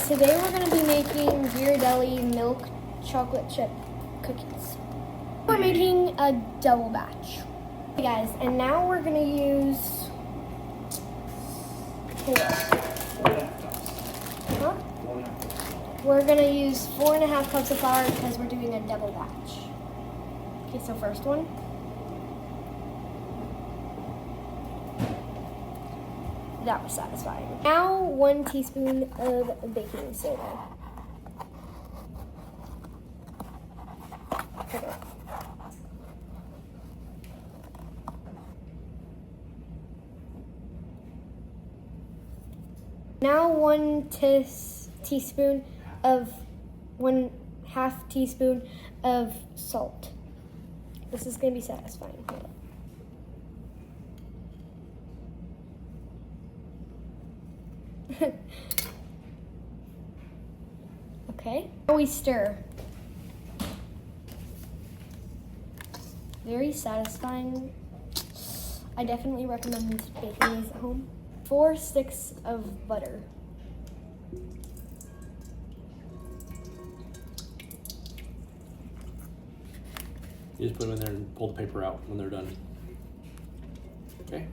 today we're going to be making Ghirardelli milk chocolate chip cookies. We're making a double batch. Okay guys, and now we're going to use 4.5 cups of flour because we're doing a double batch. Okay, so first one. That was satisfying. Now 1 teaspoon of baking soda. Okay. Now 1/2 teaspoon of 1/2 teaspoon of salt. This is gonna be satisfying. Hold on. Okay, now we stir. Very satisfying. I definitely recommend baking these at home. 4 sticks of butter. You just put them in there and pull the paper out when they're done. Okay.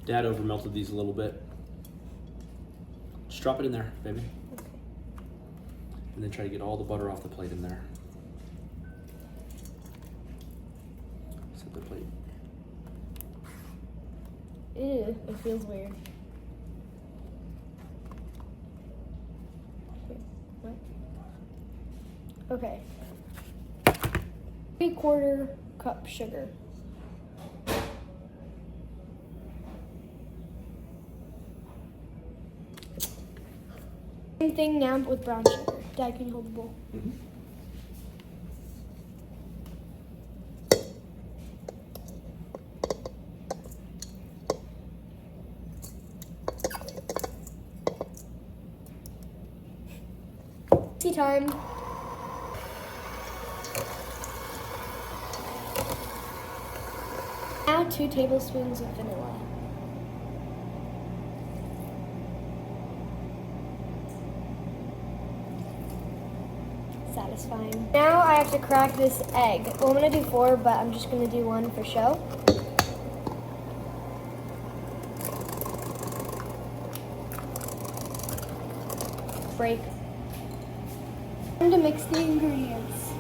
Dad over melted these a little bit. Just drop it in there, baby. Okay. And then try to get all the butter off the plate in there. Set the plate. Ew, it feels weird. Okay. 3/4 cup sugar. Same thing now, but with brown sugar. Dad, can you hold the bowl? Mm-hmm. Tea time. Now 2 tablespoons of vanilla. Satisfying. Now I have to crack this egg. Well, I'm gonna do 4, but I'm just gonna do 1 for show. Break. Time to mix the ingredients.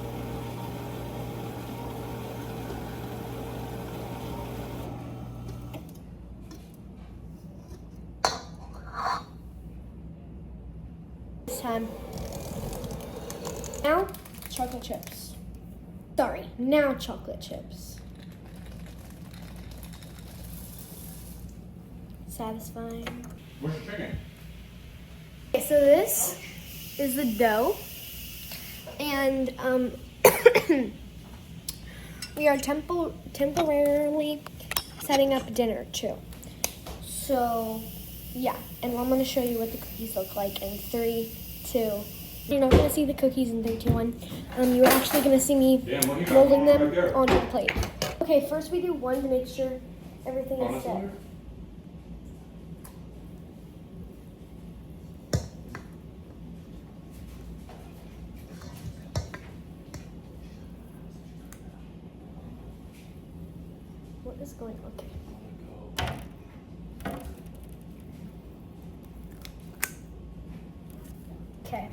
This time. Now, chocolate chips. Sorry, now chocolate chips. Satisfying. Where's the chicken? Okay, so this is the dough. And we are temporarily setting up dinner too. So, yeah, and I'm gonna show you what the cookies look like in 3, 2. You're not gonna see the cookies in 3, 2, 1. You're actually gonna see me rolling them onto the plate. Okay, first we do 1 to make sure everything is set. What is going on? Okay. Okay.